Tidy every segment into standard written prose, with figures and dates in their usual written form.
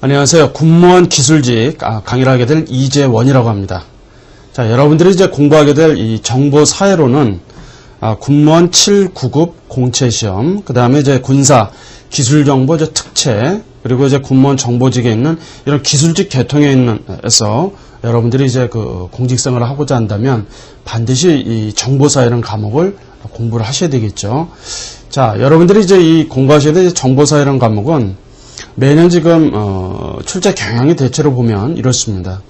안녕하세요. 군무원 기술직 강의를 하게 될 이재원이라고 합니다. 자, 여러분들이 이제 공부하게 될 이 정보사회로는 군무원 7구급 공채시험, 그 다음에 이제 군사 기술정보 특채, 그리고 이제 군무원 정보직에 있는 이런 기술직 계통에 있는에서 여러분들이 이제 그 공직생활을 하고자 한다면 반드시 이 정보사회라는 과목을 공부를 하셔야 되겠죠. 자, 여러분들이 이제 이 공부하셔야 될 정보사회라는 과목은 매년 지금 출제 경향이 대체로 보면 이렇습니다.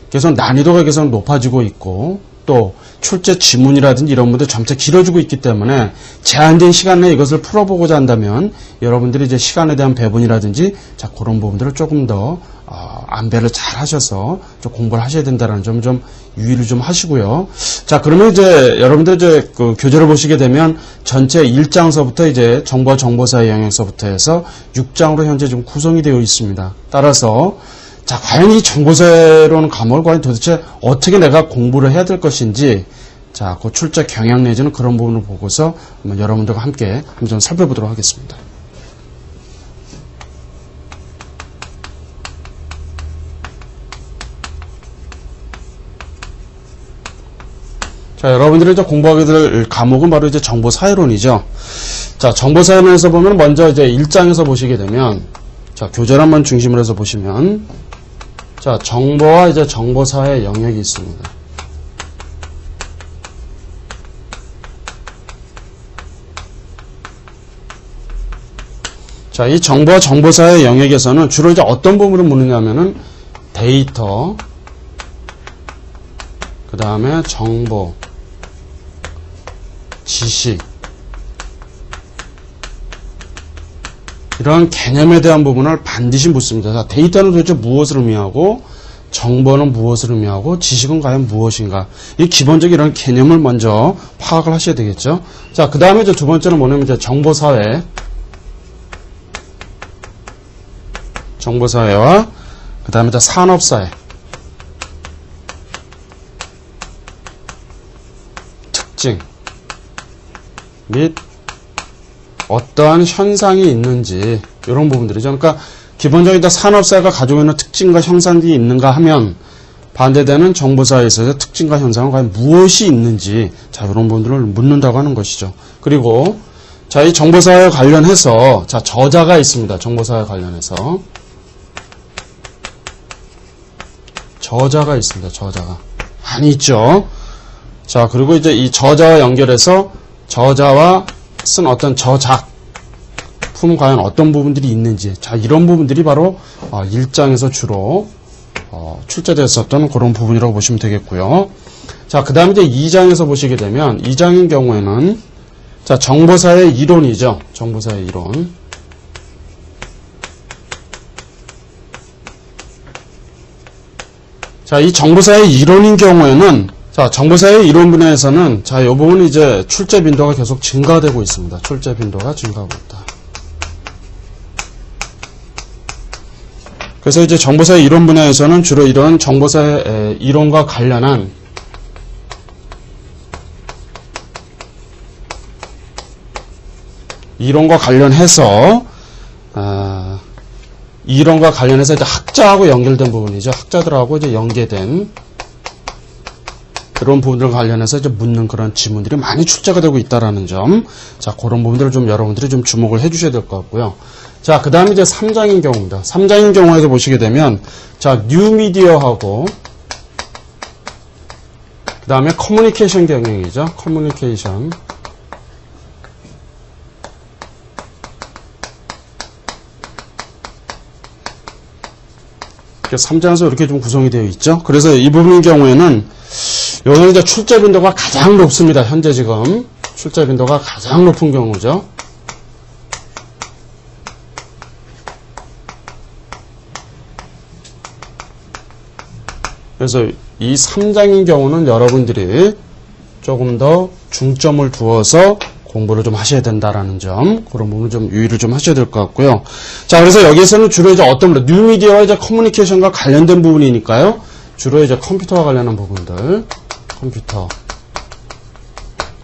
계속 난이도가 계속 높아지고 있고 또 출제 지문이라든지 이런 분들 점차 길어지고 있기 때문에 제한된 시간 내에 이것을 풀어보고자 한다면 여러분들이 이제 시간에 대한 배분이라든지 자 그런 부분들을 조금 더 안배를 잘 하셔서 좀 공부를 하셔야 된다는 점 좀 유의를 좀 하시고요. 자, 그러면 이제 여러분들 이제 그 교재를 보시게 되면 전체 1장서부터 이제 정보와 정보사회 영역서부터 해서 6장으로 현재 좀 구성이 되어 있습니다. 따라서 자, 과연 이 정보사회로는 과목을 과연 도대체 어떻게 내가 공부를 해야 될 것인지 자, 그 출제 경향 내지는 그런 부분을 보고서 한번 여러분들과 함께 한번 살펴보도록 하겠습니다. 자, 여러분들이 이제 공부하게 될 과목은 바로 이제 정보사회론이죠. 자, 정보사회론에서 보면 먼저 이제 1장에서 보시게 되면 자, 교재를 한번 중심으로 해서 보시면 자, 정보와 이제 정보사회 영역이 있습니다. 자, 이 정보와 정보사회 영역에서는 주로 이제 어떤 부분을 묻느냐면은 데이터, 그 다음에 정보, 지식, 이런 개념에 대한 부분을 반드시 묻습니다. 자, 데이터는 도대체 무엇을 의미하고, 정보는 무엇을 의미하고, 지식은 과연 무엇인가. 이 기본적인 이런 개념을 먼저 파악을 하셔야 되겠죠. 자, 그 다음에 이제 두 번째는 뭐냐면 이제 정보사회. 정보사회와, 그 다음에 이제 산업사회. 특징. 및 어떠한 현상이 있는지 이런 부분들이죠. 그러니까 기본적인 산업사회가 가지고 있는 특징과 현상이 있는가 하면 반대되는 정보사회에서 특징과 현상은 과연 무엇이 있는지 자 이런 부분들을 묻는다고 하는 것이죠. 그리고 자 이 정보사회 관련해서 자 저자가 있습니다. 정보사회 관련해서 저자가 있습니다. 저자가 많이 있죠. 자 그리고 이제 이 저자와 연결해서 저자와 쓴 어떤 저작품 과연 어떤 부분들이 있는지 자 이런 부분들이 바로 1장에서 주로 출제됐었던 그런 부분이라고 보시면 되겠고요. 자 그 다음에 이제 2장에서 보시게 되면 2장인 경우에는 자 정보사회 이론이죠. 정보사회 이론. 자 이 정보사회 이론인 경우에는 자, 정보사회 이론 분야에서는 자, 이 부분은 이제 출제 빈도가 계속 증가되고 있습니다. 출제 빈도가 증가하고 있다. 그래서 이제 정보사회 이론 분야에서는 주로 이런 정보사회 이론과 관련한 이론과 관련해서 이제 학자하고 연결된 부분이죠. 학자들하고 이제 연계된 그런 부분들 관련해서 이제 묻는 그런 지문들이 많이 출제가 되고 있다라는 점. 자, 그런 부분들을 좀 여러분들이 좀 주목을 해 주셔야 될 것 같고요. 자, 그 다음에 이제 3장인 경우입니다. 3장인 경우에도 보시게 되면, 자, 뉴미디어하고, 그 다음에 커뮤니케이션 경영이죠. 커뮤니케이션. 3장에서 이렇게 좀 구성이 되어 있죠. 그래서 이 부분인 경우에는 여기는 이제 출제 빈도가 가장 높습니다. 현재 지금 출제 빈도가 가장 높은 경우죠. 그래서 이 3장인 경우는 여러분들이 조금 더 중점을 두어서 공부를 좀 하셔야 된다라는 점, 그런 부분을 좀 유의를 좀 하셔야 될 것 같고요. 자, 그래서 여기에서는 주로 이제 어떤 부분, 뉴미디어와 이제 커뮤니케이션과 관련된 부분이니까요. 주로 이제 컴퓨터와 관련한 부분들, 컴퓨터.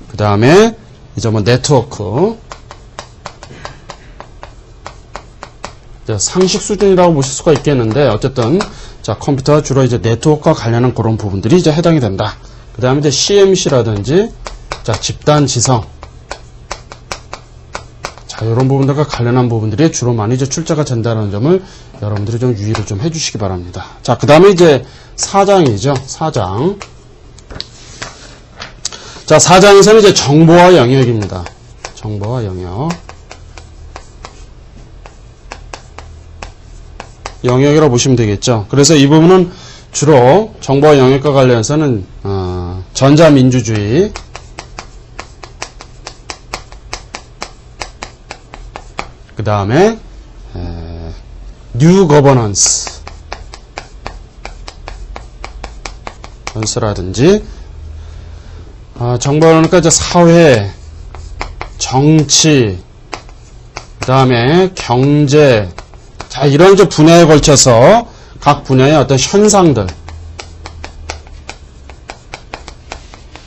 그 다음에 이제 뭐 네트워크. 상식 수준이라고 보실 수가 있겠는데, 어쨌든, 자, 컴퓨터가 주로 이제 네트워크와 관련한 그런 부분들이 이제 해당이 된다. 그 다음에 이제 CMC라든지, 자, 집단 지성. 자, 이런 부분들과 관련한 부분들이 주로 많이 이제 출제가 된다는 점을 여러분들이 좀 유의를 좀 해주시기 바랍니다. 자, 그 다음에 이제 4장이죠. 4장. 자, 4장에서는 이제 정보와 영역입니다. 정보와 영역. 영역이라고 보시면 되겠죠. 그래서 이 부분은 주로 정보와 영역과 관련해서는 전자민주주의, 그 다음에 뉴 거버넌스 라든지 정보와 그러니까 이제 사회, 정치, 그 다음에 경제, 자, 이런 이제 분야에 걸쳐서 각 분야의 어떤 현상들,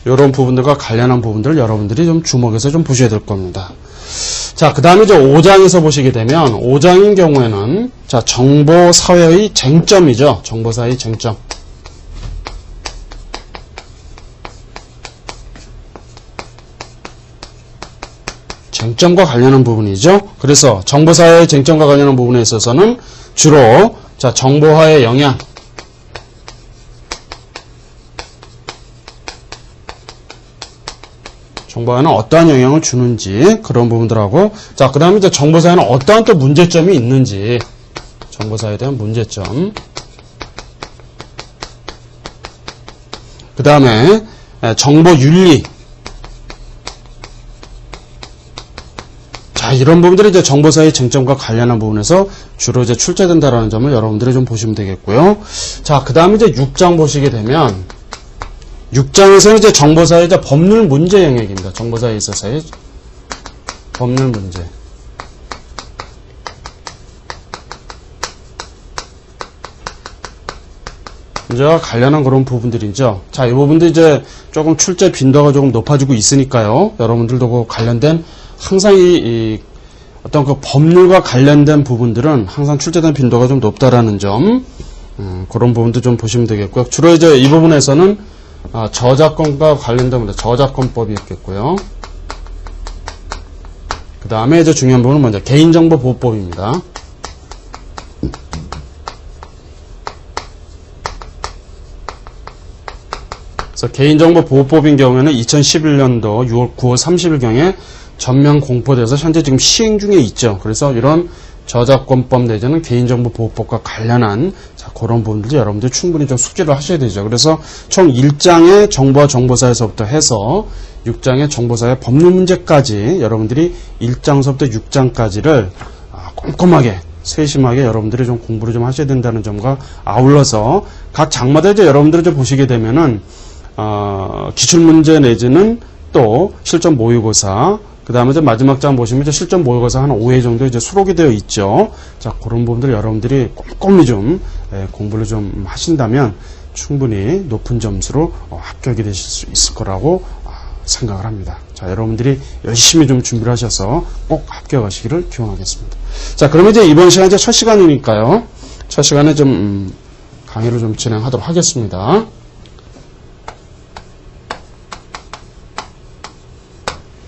이런 부분들과 관련한 부분들을 여러분들이 좀 주목해서 좀 보셔야 될 겁니다. 자, 그 다음에 이제 5장에서 보시게 되면, 5장인 경우에는, 자, 정보 사회의 쟁점이죠. 정보 사회의 쟁점. 쟁점과 관련한 부분이죠. 그래서 정보사회의 쟁점과 관련한 부분에 있어서는 주로, 자, 정보화의 영향. 정보화는 어떠한 영향을 주는지 그런 부분들하고, 자, 그 다음에 이제 정보사회는 어떠한 또 문제점이 있는지, 정보사회에 대한 문제점. 그 다음에 정보윤리. 자, 이런 부분들이 이제 정보사회의 쟁점과 관련한 부분에서 주로 이제 출제된다라는 점을 여러분들이 좀 보시면 되겠고요. 자, 그 다음에 이제 6장 보시게 되면, 6장에서는 이제 정보사회의 이제 법률 문제 영역입니다. 정보사회에 있어서의 법률 문제. 문제와 관련한 그런 부분들이죠. 자, 이 부분도 이제 조금 출제 빈도가 조금 높아지고 있으니까요. 여러분들도 그 관련된 항상 이 어떤 그 법률과 관련된 부분들은 항상 출제된 빈도가 좀 높다라는 점, 그런 부분도 좀 보시면 되겠고요. 주로 이제 이 부분에서는 저작권과 관련된 문제, 저작권법이 있겠고요. 그 다음에 이제 중요한 부분은 먼저 개인정보보호법입니다. 그래서 개인정보보호법인 경우에는 2011년도 9월 30일경에 전면 공포돼서 현재 지금 시행 중에 있죠. 그래서 이런 저작권법 내지는 개인정보보호법과 관련한 그런 부분들도 여러분들이 충분히 좀 숙지를 하셔야 되죠. 그래서 총 1장의 정보와 정보사에서부터 해서 6장의 정보사의 법률 문제까지 여러분들이 1장서부터 6장까지를 꼼꼼하게 세심하게 여러분들이 좀 공부를 좀 하셔야 된다는 점과 아울러서 각 장마다 이제 여러분들이 좀 보시게 되면은 기출문제 내지는 또 실전 모의고사, 그 다음에 이제 마지막 장 보시면 이제 실전 모의고사 한 5회 정도 이제 수록이 되어 있죠. 자, 그런 부분들 여러분들이 꼼꼼히 좀 공부를 좀 하신다면 충분히 높은 점수로 합격이 되실 수 있을 거라고 생각을 합니다. 자, 여러분들이 열심히 좀 준비를 하셔서 꼭 합격하시기를 기원하겠습니다. 자, 그러면 이제 이번 시간 이제 첫 시간이니까요. 첫 시간에 좀 강의를 좀 진행하도록 하겠습니다.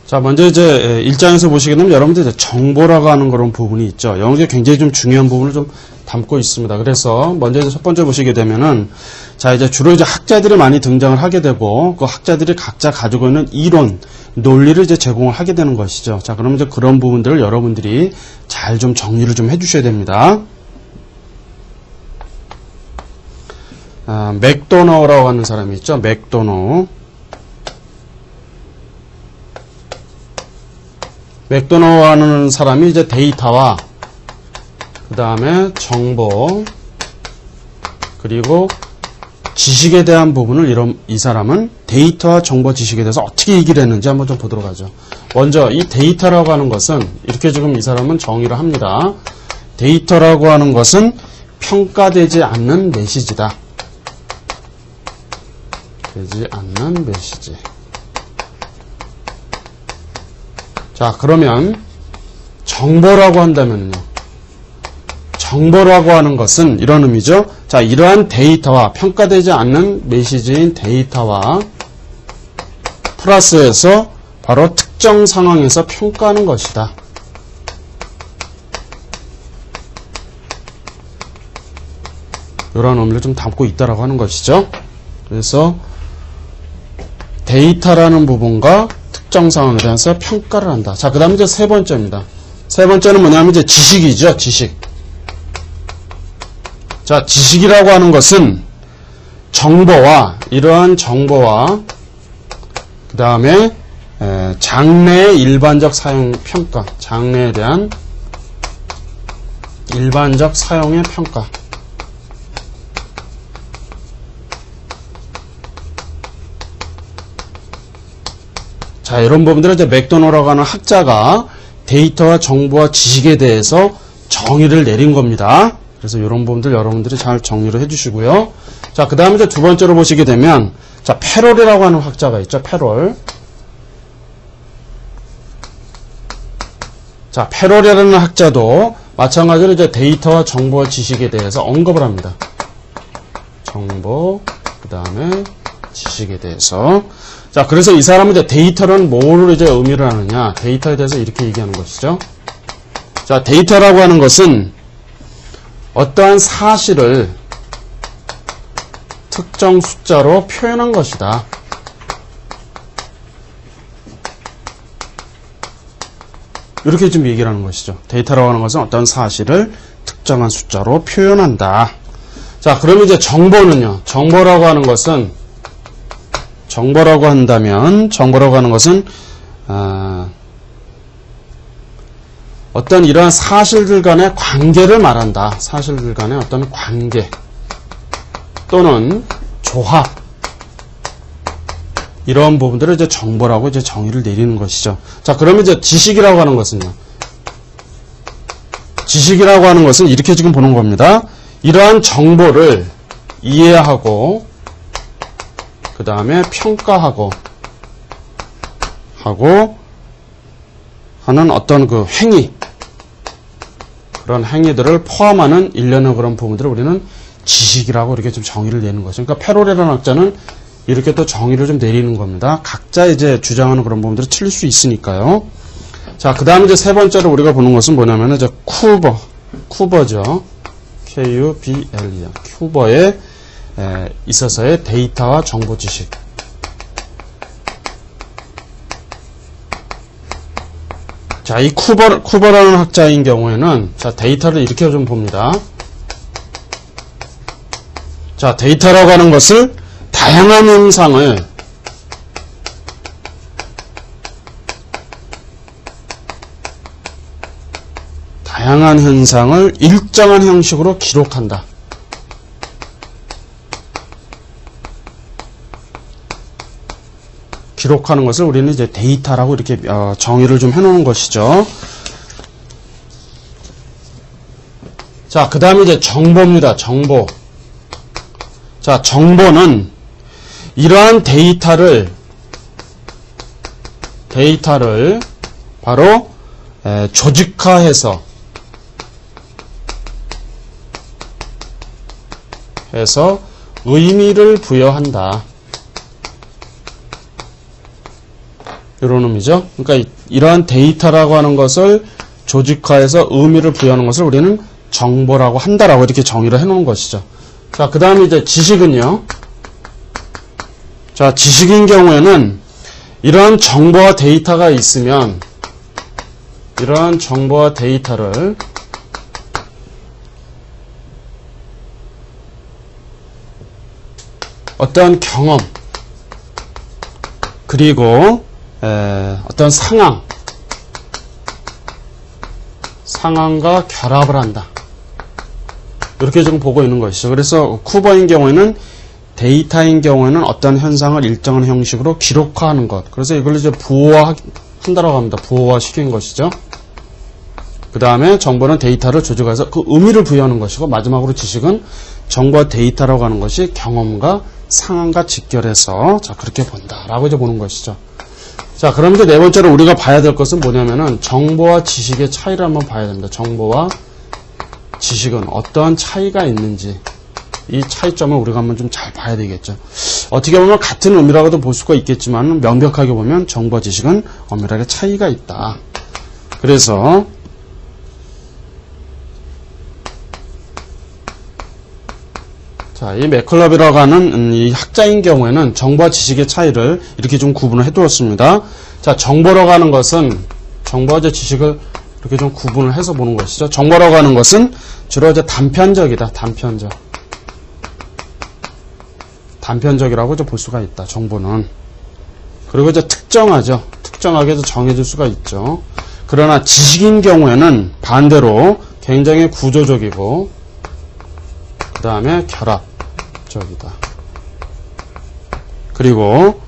자, 먼저 이제 1장에서 보시게 되면 여러분들 이제 정보라고 하는 그런 부분이 있죠. 여기에 굉장히 좀 중요한 부분을 좀 담고 있습니다. 그래서 먼저 이제 첫 번째 보시게 되면은, 자, 이제 주로 이제 학자들이 많이 등장을 하게 되고, 그 학자들이 각자 가지고 있는 이론, 논리를 이제 제공을 하게 되는 것이죠. 자, 그러면 이제 그런 부분들을 여러분들이 잘 좀 정리를 좀 해주셔야 됩니다. 맥도너라고 하는 사람이 있죠. 맥도너. 맥도너라는 사람이 이제 데이터와 그 다음에 정보 그리고 지식에 대한 부분을 이 사람은 데이터와 정보 지식에 대해서 어떻게 얘기를 했는지 한번 좀 보도록 하죠. 먼저 이 데이터라고 하는 것은 이렇게 지금 이 사람은 정의를 합니다. 데이터라고 하는 것은 평가되지 않는 메시지다. 되지 않는 메시지. 자, 그러면 정보라고 한다면요. 정보라고 하는 것은 이런 의미죠. 자, 이러한 데이터와 평가되지 않는 메시지인 데이터와 플러스해서 바로 특정 상황에서 평가하는 것이다. 이런 의미를 좀 담고 있다라고 하는 것이죠. 그래서 데이터라는 부분과 특정 상황에 대해서 평가를 한다. 자, 그 다음에 이제 세 번째입니다. 세 번째는 뭐냐면 이제 지식이죠. 지식. 자, 지식이라고 하는 것은 이러한 정보와 그 다음에 장래의 일반적 사용 평가, 장래에 대한 일반적 사용의 평가. 자, 이런 부분들은 이제 맥도너라고 하는 학자가 데이터와 정보와 지식에 대해서 정의를 내린 겁니다. 그래서 이런 부분들 여러분들이 잘 정리를 해주시고요. 자, 그 다음에 이제 두 번째로 보시게 되면, 자, 패롤이라고 하는 학자가 있죠. 패롤. 자, 패롤이라는 학자도 마찬가지로 이제 데이터와 정보와 지식에 대해서 언급을 합니다. 정보, 그 다음에 지식에 대해서. 자, 그래서 이 사람은 이제 데이터는 뭐를 이제 의미를 하느냐. 데이터에 대해서 이렇게 얘기하는 것이죠. 자, 데이터라고 하는 것은 어떠한 사실을 특정 숫자로 표현한 것이다. 이렇게 좀 얘기를 하는 것이죠. 데이터라고 하는 것은 어떤 사실을 특정한 숫자로 표현한다. 자, 그러면 이제 정보는요. 정보라고 하는 것은 정보라고 한다면 정보라고 하는 것은 어떤 이러한 사실들 간의 관계를 말한다. 사실들 간의 어떤 관계 또는 조합 이러한 부분들을 이제 정보라고 이제 정의를 내리는 것이죠. 자, 그러면 이제 지식이라고 하는 것은요. 지식이라고 하는 것은 이렇게 지금 보는 겁니다. 이러한 정보를 이해하고 그 다음에 평가하고 하는 어떤 그 행위, 그런 행위들을 포함하는 일련의 그런 부분들을 우리는 지식이라고 이렇게 좀 정의를 내는 거죠. 그러니까 패롤이라는 학자는 이렇게 또 정의를 좀 내리는 겁니다. 각자 이제 주장하는 그런 부분들이 틀릴 수 있으니까요. 자, 그 다음에 이제 세 번째로 우리가 보는 것은 뭐냐면 이제 쿠버죠. K-U-B-L이요. 쿠버에 있어서의 데이터와 정보 지식. 자, 이 쿠버라는 학자인 경우에는 자, 데이터를 이렇게 좀 봅니다. 자, 데이터라고 하는 것을 다양한 현상을 일정한 형식으로 기록한다. 기록하는 것을 우리는 이제 데이터라고 이렇게 정의를 좀 해놓는 것이죠. 자, 그 다음에 이제 정보입니다. 정보. 자, 정보는 이러한 데이터를 바로 조직화해서 의미를 부여한다. 이런 의미죠. 그러니까 이러한 데이터라고 하는 것을 조직화해서 의미를 부여하는 것을 우리는 정보라고 한다라고 이렇게 정의를 해놓은 것이죠. 자, 그 다음에 이제 지식은요. 자, 지식인 경우에는 이러한 정보와 데이터가 있으면 이러한 정보와 데이터를 어떠한 경험 그리고 어떤 상황과 결합을 한다. 이렇게 지금 보고 있는 것이죠. 그래서 쿠버인 경우에는 데이터인 경우에는 어떤 현상을 일정한 형식으로 기록화하는 것. 그래서 이걸 이제 부호화한다라고 합니다. 부호화시킨 것이죠. 그 다음에 정보는 데이터를 조직해서 그 의미를 부여하는 것이고, 마지막으로 지식은 정보와 데이터라고 하는 것이 경험과 상황과 직결해서 자, 그렇게 본다라고 이제 보는 것이죠. 자, 그럼 이제 네 번째로 우리가 봐야 될 것은 뭐냐면은 정보와 지식의 차이를 한번 봐야 됩니다. 정보와 지식은 어떠한 차이가 있는지 이 차이점을 우리가 한번 좀 잘 봐야 되겠죠. 어떻게 보면 같은 의미라고도 볼 수가 있겠지만 명백하게 보면 정보와 지식은 엄밀하게 차이가 있다. 그래서 자, 이 맥클럽이라고 하는 이 학자인 경우에는 정보와 지식의 차이를 이렇게 좀 구분을 해 두었습니다. 자, 정보라고 하는 것은 정보와 지식을 이렇게 좀 구분을 해서 보는 것이죠. 정보라고 하는 것은 주로 이제 단편적이다. 단편적이라고 이제 볼 수가 있다. 정보는. 그리고 이제 특정하죠. 특정하게 정해질 수가 있죠. 그러나 지식인 경우에는 반대로 굉장히 구조적이고 그 다음에 결합적이다. 그리고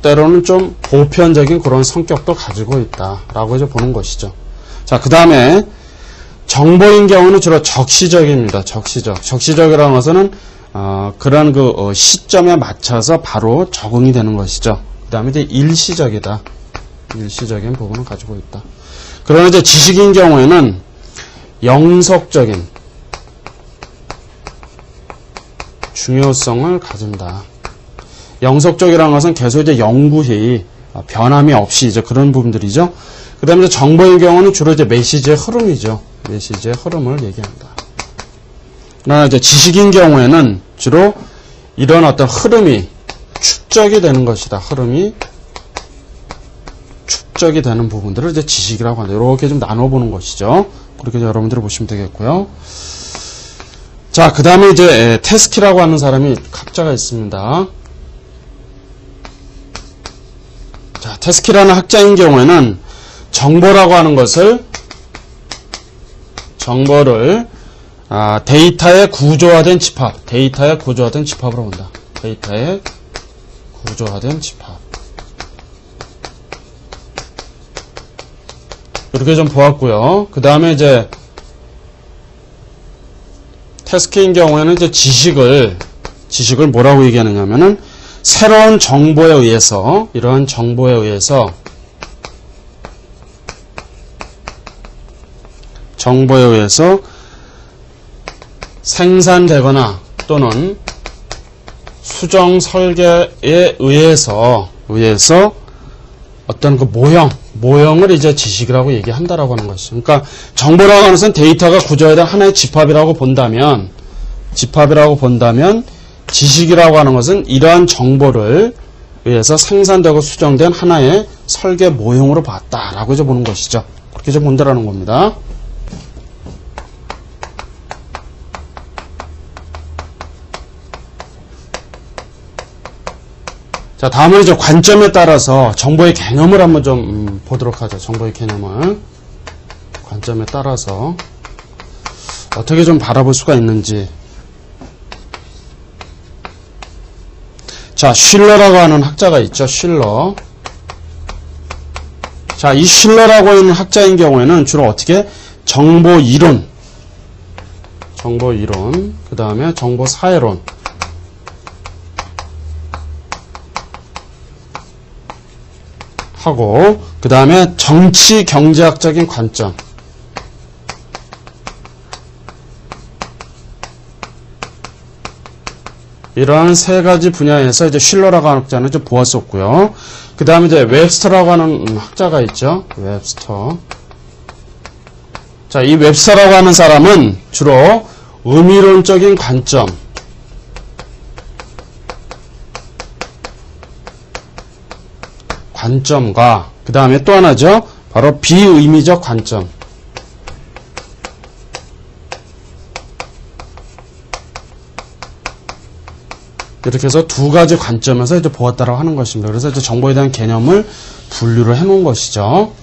때로는 좀 보편적인 그런 성격도 가지고 있다라고 이제 보는 것이죠. 자, 그 다음에 정보인 경우는 주로 적시적입니다. 적시적이라는 것은 그런 그 시점에 맞춰서 바로 적응이 되는 것이죠. 그 다음에 이제 일시적이다. 일시적인 부분을 가지고 있다. 그러나 이제 지식인 경우에는 영속적인 중요성을 가진다. 영속적이라는 것은 계속 이제 영구히 변함이 없이 이제 그런 부분들이죠. 그 다음에 정보인 경우는 주로 이제 메시지의 흐름이죠. 메시지의 흐름을 얘기합니다. 그러나 이제 지식인 경우에는 주로 이런 어떤 흐름이 축적이 되는 것이다. 흐름이 축적이 되는 부분들을 이제 지식이라고 합니다. 이렇게 좀 나눠보는 것이죠. 그렇게 여러분들이 보시면 되겠고요. 자, 그 다음에 이제 테스키라고 하는 사람이 학자가 있습니다. 자, 테스키라는 학자인 경우에는 정보라고 하는 것을 정보를 데이터의 구조화된 집합으로 본다. 데이터의 구조화된 집합. 이렇게 좀 보았고요. 그 다음에 이제 테스키인 경우에는 이제 지식을 뭐라고 얘기하느냐면은 새로운 정보에 의해서 이러한 정보에 의해서 생산되거나 또는 수정 설계에 의해서 어떤 그 모형을 이제 지식이라고 얘기한다라고 하는 것이죠. 그러니까 정보라고 하는 것은 데이터가 구조화된 하나의 집합이라고 본다면 지식이라고 하는 것은 이러한 정보를 의해서 생산되고 수정된 하나의 설계 모형으로 봤다라고 이제 보는 것이죠. 그렇게 이제 본다라는 겁니다. 자, 다음은 이제 관점에 따라서 정보의 개념을 한번 좀 보도록 하죠. 정보의 개념을. 관점에 따라서 어떻게 좀 바라볼 수가 있는지. 자, 슐러라고 하는 학자가 있죠. 슐러. 자, 이 슐러라고 하는 학자인 경우에는 주로 어떻게 정보 이론, 그 다음에 정보 사회론, 하고 그 다음에 정치 경제학적인 관점, 이러한 세 가지 분야에서 이제 슐러라고 하는 학자는 좀 보았었고요. 그 다음에 이제 웹스터라고 하는 학자가 있죠. 웹스터. 자, 이 웹스터라고 하는 사람은 주로 의미론적인 관점과 그 다음에 또 하나죠. 바로 비의미적 관점. 이렇게 해서 두 가지 관점에서 이제 보았다라고 하는 것입니다. 그래서 이제 정보에 대한 개념을 분류를 해 놓은 것이죠.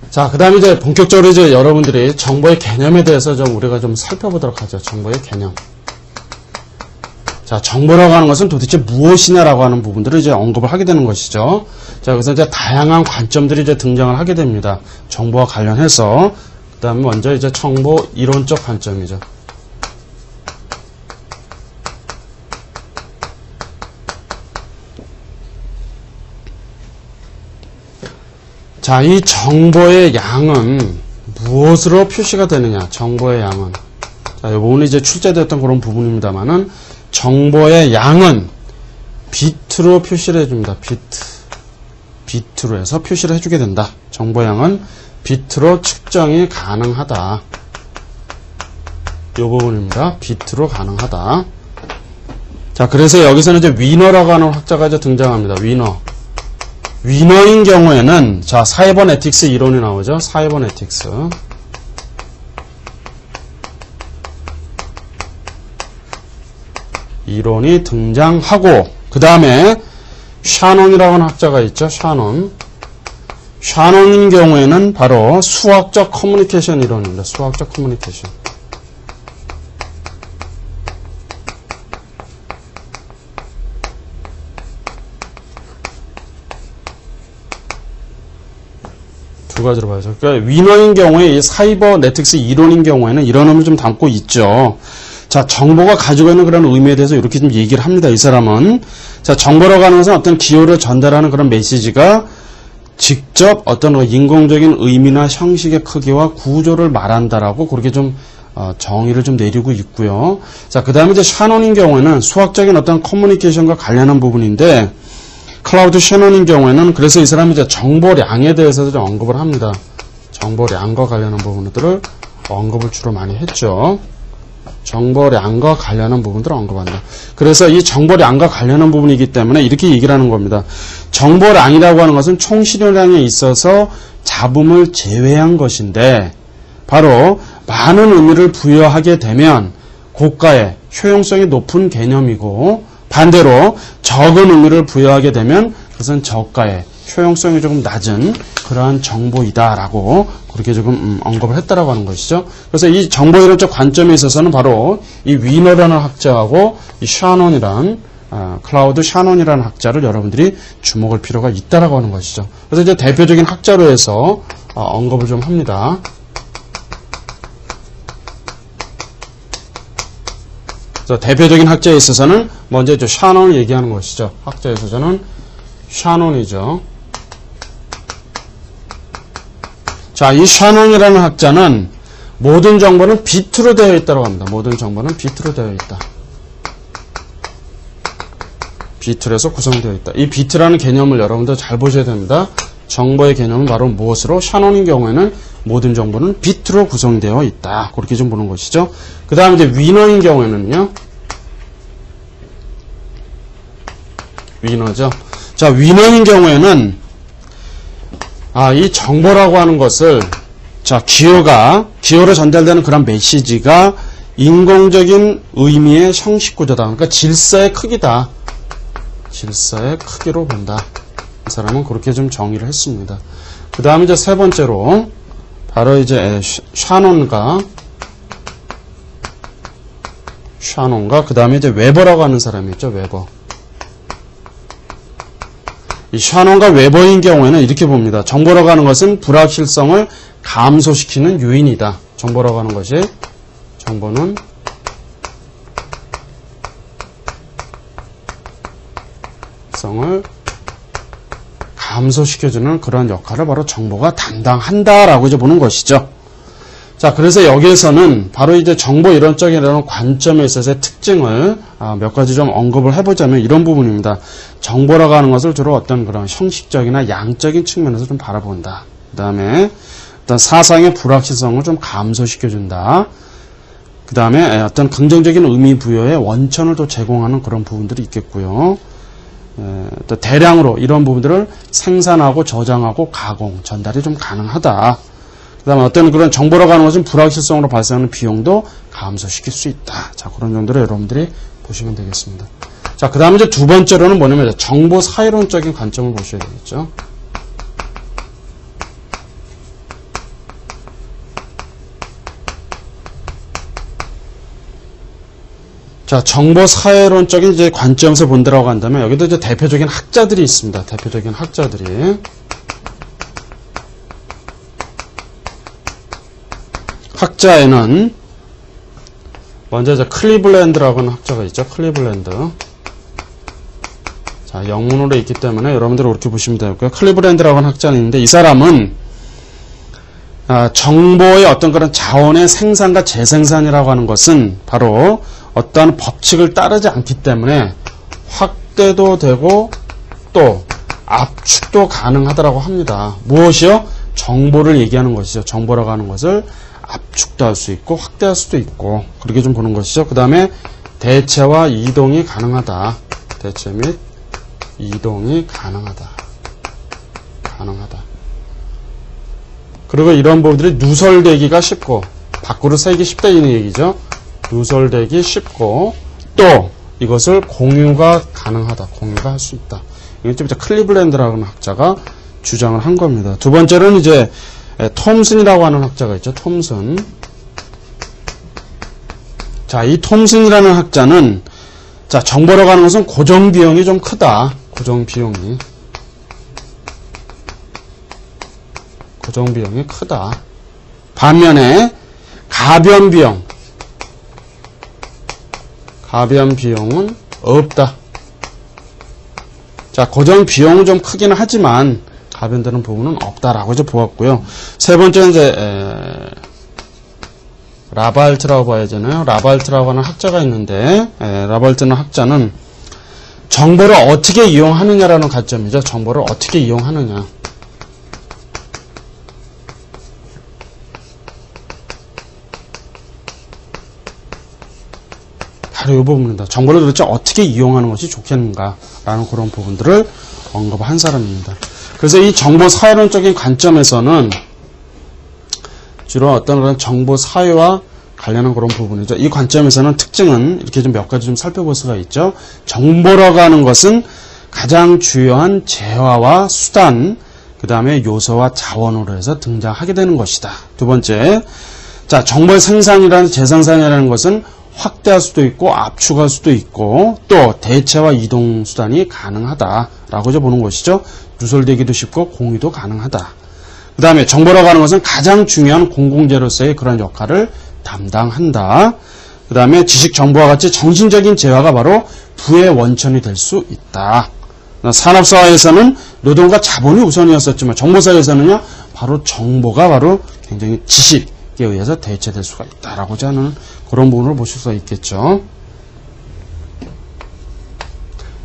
자, 그 다음에 이제 본격적으로 이제 여러분들이 정보의 개념에 대해서 좀 우리가 좀 살펴보도록 하죠. 정보의 개념. 자, 정보라고 하는 것은 도대체 무엇이냐라고 하는 부분들을 이제 언급을 하게 되는 것이죠. 자, 그래서 이제 다양한 관점들이 이제 등장을 하게 됩니다. 정보와 관련해서. 그 다음에 먼저 이제 정보 이론적 관점이죠. 자, 이 정보의 양은 무엇으로 표시가 되느냐? 정보의 양은. 자, 이 부분이 이제 출제됐던 그런 부분입니다만은 정보의 양은 비트로 표시를 해줍니다. 비트로 해서 표시를 해주게 된다. 정보의 양은 비트로 측정이 가능하다. 이 부분입니다. 비트로 가능하다. 자, 그래서 여기서는 이제 위너라고 하는 학자가 이제 등장합니다. 위너인 경우에는, 자, 사이버네틱스 이론이 나오죠. 사이버네틱스. 이론이 등장하고, 그 다음에, 샤논이라고 하는 학자가 있죠. 샤논인 경우에는 바로 수학적 커뮤니케이션 이론입니다. 수학적 커뮤니케이션. 두 가지로 봐야죠. 그러니까 위너인 경우에 이 사이버네틱스 이론인 경우에는 이런 의미를 좀 담고 있죠. 자, 정보가 가지고 있는 그런 의미에 대해서 이렇게 좀 얘기를 합니다. 이 사람은. 자, 정보라고 하는 것은 어떤 기호를 전달하는 그런 메시지가 직접 어떤 인공적인 의미나 형식의 크기와 구조를 말한다라고 그렇게 좀 정의를 좀 내리고 있고요. 자, 그 다음에 이제 샤논인 경우에는 수학적인 어떤 커뮤니케이션과 관련한 부분인데, 클라우드 샤논인 경우에는 그래서 이 사람이 이제 정보량에 대해서도 좀 언급을 합니다. 정보량과 관련한 부분들을 언급을 주로 많이 했죠. 정보량과 관련한 부분들을 언급한다. 그래서 이 정보량과 관련한 부분이기 때문에 이렇게 얘기를 하는 겁니다. 정보량이라고 하는 것은 총 실현량에 있어서 잡음을 제외한 것인데 바로 많은 의미를 부여하게 되면 고가의 효용성이 높은 개념이고 반대로 적은 의미를 부여하게 되면 그것은 저가의 효용성이 조금 낮은 그러한 정보이다라고 그렇게 조금 언급을 했다라고 하는 것이죠. 그래서 이 정보이론적 관점에 있어서는 바로 이 위너라는 학자하고 이 샤논이란 클라우드 샤논이라는 학자를 여러분들이 주목할 필요가 있다라고 하는 것이죠. 그래서 이제 대표적인 학자로 해서 언급을 좀 합니다. 그래서 대표적인 학자에 있어서는 먼저 이제 샤논을 얘기하는 것이죠. 학자에 있어서는 샤논이죠. 자, 이 샤논이라는 학자는 모든 정보는 비트로 되어 있다고 합니다. 모든 정보는 비트로 되어 있다. 비트에서 구성되어 있다. 이 비트라는 개념을 여러분들 잘 보셔야 됩니다. 정보의 개념은 바로 무엇으로? 샤논인 경우에는 모든 정보는 비트로 구성되어 있다. 그렇게 좀 보는 것이죠. 그 다음에 이제 위너인 경우에는요. 위너죠. 자, 위너인 경우에는 이 정보라고 하는 것을 자, 기호로 전달되는 그런 메시지가 인공적인 의미의 형식 구조다. 그러니까 질서의 크기다. 질서의 크기로 본다. 이 사람은 그렇게 좀 정의를 했습니다. 그 다음에 이제 세 번째로 바로 이제 샤논과 그 다음에 이제 웨버라고 하는 사람이 있죠. 웨버. 이 샤논과 웨버인 경우에는 이렇게 봅니다. 정보라고 하는 것은 불확실성을 감소시키는 요인이다. 정보라고 하는 것이 정보는 성을 감소시켜주는 그런 역할을 바로 정보가 담당한다라고 이제 보는 것이죠. 자, 그래서 여기에서는 바로 이제 정보 이론적인 관점에 있어서의 특징을 몇 가지 좀 언급을 해보자면 이런 부분입니다. 정보라고 하는 것을 주로 어떤 그런 형식적이나 양적인 측면에서 좀 바라본다. 그 다음에 어떤 사상의 불확실성을 좀 감소시켜준다. 그 다음에 어떤 긍정적인 의미 부여의 원천을 또 제공하는 그런 부분들이 있겠고요. 또 대량으로 이런 부분들을 생산하고 저장하고 가공, 전달이 좀 가능하다. 그 다음에 어떤 그런 정보라고 하는 것은 불확실성으로 발생하는 비용도 감소시킬 수 있다. 자, 그런 정도로 여러분들이 보시면 되겠습니다. 자, 그 다음에 이제 두 번째로는 뭐냐면 정보 사이론적인 관점을 보셔야 되겠죠. 자, 정보 사회론적인 이제 관점에서 본다라고 한다면 여기도 이제 대표적인 학자들이 있습니다. 대표적인 학자들이. 학자에는 먼저 이제 클리블랜드라고 하는 학자가 있죠. 클리블랜드. 자, 영문으로 있기 때문에 여러분들 그렇게 보시면 되고요. 클리블랜드라고 하는 학자는 있는데 이 사람은 정보의 어떤 그런 자원의 생산과 재생산이라고 하는 것은 바로 어떠한 법칙을 따르지 않기 때문에 확대도 되고 또 압축도 가능하다고 합니다. 무엇이요? 정보를 얘기하는 것이죠. 정보라고 하는 것을 압축도 할 수 있고 확대할 수도 있고 그렇게 좀 보는 것이죠. 그 다음에 대체와 이동이 가능하다. 대체 및 이동이 가능하다. 그리고 이런 부분들이 누설되기가 쉽고 밖으로 세기 쉽다 이런 얘기죠. 누설되기 쉽고 또 이것을 공유가 가능하다. 공유가 할 수 있다. 이건 좀 클리블랜드라는 학자가 주장을 한 겁니다. 두 번째로는 이제 톰슨이라고 하는 학자가 있죠. 톰슨. 자, 이 톰슨이라는 학자는 정보라고 하는 것은 고정 비용이 좀 크다. 고정 비용이 크다. 반면에 가변 비용은 없다. 자, 고정 비용은 좀 크기는 하지만 가변되는 부분은 없다라고 이제 보았고요. 세 번째는 이제 라발트라고 봐야 되나요? 라발트라고 하는 학자가 있는데 라발트는 학자는 정보를 어떻게 이용하느냐라는 관점이죠. 정보를 어떻게 이용하느냐. 바로 이 부분입니다. 정보를 도대체 어떻게 이용하는 것이 좋겠는가라는 그런 부분들을 언급한 사람입니다. 그래서 이 정보 사회론적인 관점에서는 주로 어떤 그런 정보 사회와 관련한 그런 부분이죠. 이 관점에서는 특징은 이렇게 좀 몇 가지 좀 살펴볼 수가 있죠. 정보라고 하는 것은 가장 주요한 재화와 수단, 그 다음에 요소와 자원으로 해서 등장하게 되는 것이다. 두 번째, 정보의 생산이라는 재생산이라는 것은 확대할 수도 있고 압축할 수도 있고 또 대체와 이동 수단이 가능하다라고 이제 보는 것이죠. 누설되기도 쉽고 공유도 가능하다. 그 다음에 정보라고 하는 것은 가장 중요한 공공재로서의 그런 역할을 담당한다. 그 다음에 지식 정보와 같이 정신적인 재화가 바로 부의 원천이 될 수 있다. 산업사회에서는 노동과 자본이 우선이었었지만 정보사회에서는요 바로 정보가 바로 굉장히 지식에 의해서 대체될 수가 있다라고 하는 그런 부분을 보실 수가 있겠죠.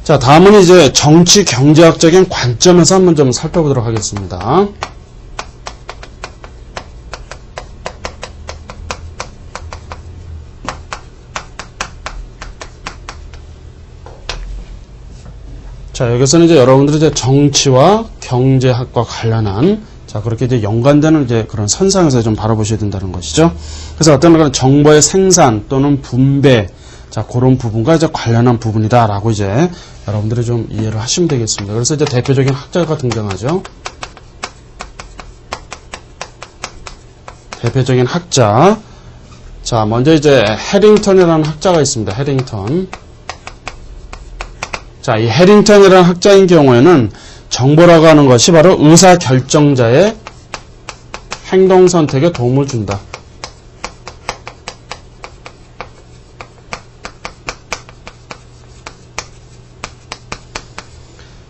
자, 다음은 이제 정치 경제학적인 관점에서 한번 좀 살펴보도록 하겠습니다. 자, 여기서는 이제 여러분들이 이제 정치와 경제학과 관련한 그렇게 이제 연관되는 이제 그런 선상에서 좀 바라보셔야 된다는 것이죠. 그래서 어떤 그런 정보의 생산 또는 분배, 그런 부분과 이제 관련한 부분이다라고 이제 여러분들이 좀 이해를 하시면 되겠습니다. 그래서 이제 대표적인 학자가 등장하죠. 대표적인 학자. 자, 먼저 이제 해링턴이라는 학자가 있습니다. 해링턴. 자, 이 해링턴이라는 학자인 경우에는 정보라고 하는 것이 바로 의사결정자의 행동 선택에 도움을 준다.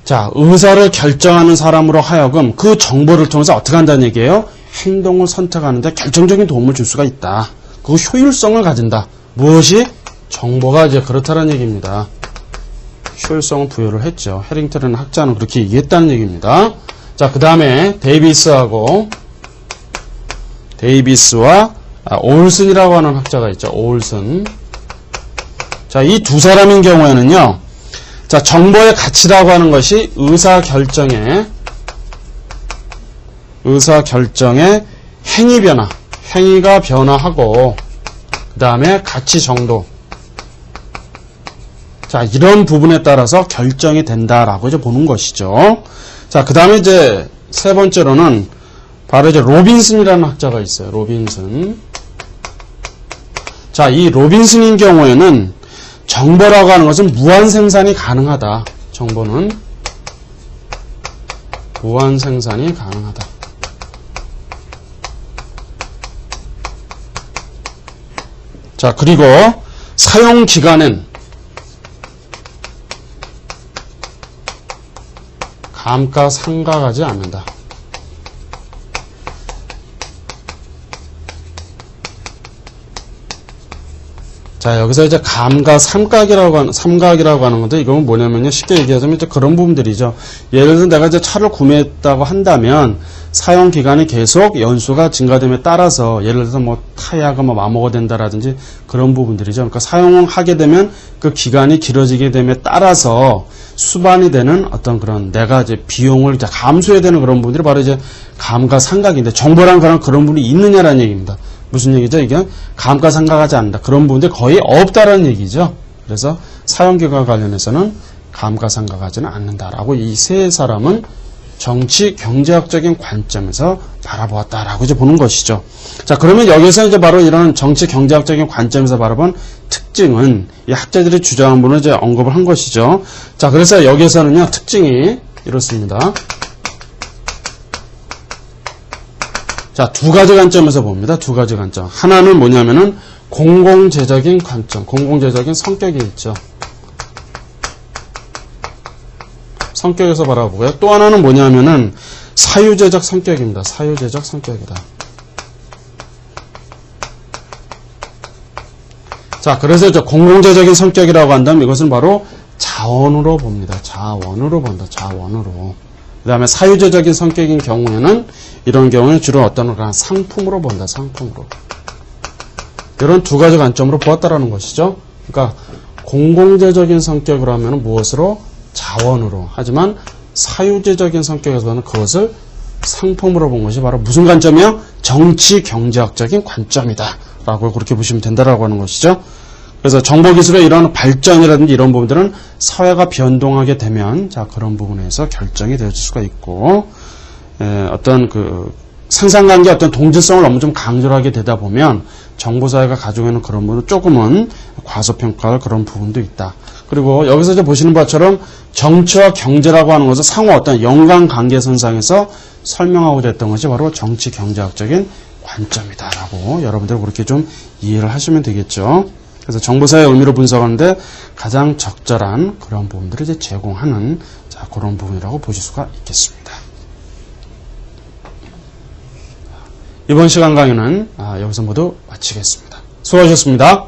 자, 의사를 결정하는 사람으로 하여금 그 정보를 통해서 어떻게 한다는 얘기예요? 행동을 선택하는데 결정적인 도움을 줄 수가 있다. 그 효율성을 가진다. 무엇이? 정보가 이제 그렇다는 얘기입니다. 효율성을 부여를 했죠. 해링턴이라는 학자는 그렇게 얘기했다는 얘기입니다. 자, 그 다음에 데이비스와 올슨이라고 하는 학자가 있죠. 올슨. 자, 이 두 사람인 경우에는요. 자, 정보의 가치라고 하는 것이 의사결정의 행위 변화, 행위가 변화하고 그 다음에 가치 정도. 자, 이런 부분에 따라서 결정이 된다라고 이제 보는 것이죠. 자, 그 다음에 이제 세 번째로는 바로 이제 로빈슨이라는 학자가 있어요. 로빈슨. 자, 이 로빈슨인 경우에는 정보라고 하는 것은 무한 생산이 가능하다. 정보는 무한 생산이 가능하다. 자, 그리고 사용 기간은 감가상각하지 않는다. 자, 여기서 이제 감과 삼각이라고 하는 건데, 이건 뭐냐면요. 쉽게 얘기하자면 이제 그런 부분들이죠. 예를 들어서 내가 이제 차를 구매했다고 한다면, 사용 기간이 계속 연수가 증가됨에 따라서, 예를 들어서 뭐 타이어가 뭐 마모가 된다라든지 그런 부분들이죠. 그러니까 사용하게 되면 그 기간이 길어지게 됨에 따라서 수반이 되는 어떤 그런 내가 이제 비용을 이제 감수해야 되는 그런 부분들이 바로 이제 감가상각인데, 정보란 그런 부분이 있느냐라는 얘기입니다. 무슨 얘기죠? 이게 감가상각하지 않는다. 그런 부분들이 거의 없다라는 얘기죠. 그래서 사용기간 관련해서는 감가상각하지는 않는다라고 이 세 사람은 정치 경제학적인 관점에서 바라보았다라고 이제 보는 것이죠. 자, 그러면 여기서 이제 바로 이런 정치 경제학적인 관점에서 바라본 특징은 이 학자들이 주장한 부분을 이제 언급을 한 것이죠. 자, 그래서 여기서는요, 특징이 이렇습니다. 자, 두 가지 관점에서 봅니다. 두 가지 관점. 하나는 뭐냐면은 공공재적인 관점, 공공재적인 성격이 있죠. 성격에서 바라보고요. 또 하나는 뭐냐면은 사유재적 성격입니다. 사유재적 성격이다. 자, 그래서 이제 공공재적인 성격이라고 한다면 이것은 바로 자원으로 봅니다. 자원으로 본다. 자원으로. 그 다음에 사유재적인 성격인 경우에는 이런 경우는 주로 어떤 그런 상품으로 본다. 상품으로. 이런 두 가지 관점으로 보았다라는 것이죠. 그러니까 공공재적인 성격으로 하면 무엇으로? 자원으로. 하지만 사유재적인 성격에서는 그것을 상품으로 본 것이 바로 무슨 관점이요? 정치 경제학적인 관점이다. 라고 그렇게 보시면 된다라고 하는 것이죠. 그래서 정보기술의 이런 발전이라든지 이런 부분들은 사회가 변동하게 되면 자, 그런 부분에서 결정이 되어질 수가 있고, 어떤 그 상상관계 어떤 동질성을 너무 좀 강조를 하게 되다 보면 정보사회가 가지고 있는 그런 부분은 조금은 과소평가할 그런 부분도 있다. 그리고 여기서 이제 보시는 바처럼 정치와 경제라고 하는 것은 상호 어떤 연관관계선상에서 설명하고자 했던 것이 바로 정치 경제학적인 관점이다라고 여러분들 그렇게 좀 이해를 하시면 되겠죠. 그래서 정보사의 의미로 분석하는데 가장 적절한 그런 부분들을 이제 제공하는 자, 그런 부분이라고 보실 수가 있겠습니다. 이번 시간 강의는 여기서 모두 마치겠습니다. 수고하셨습니다.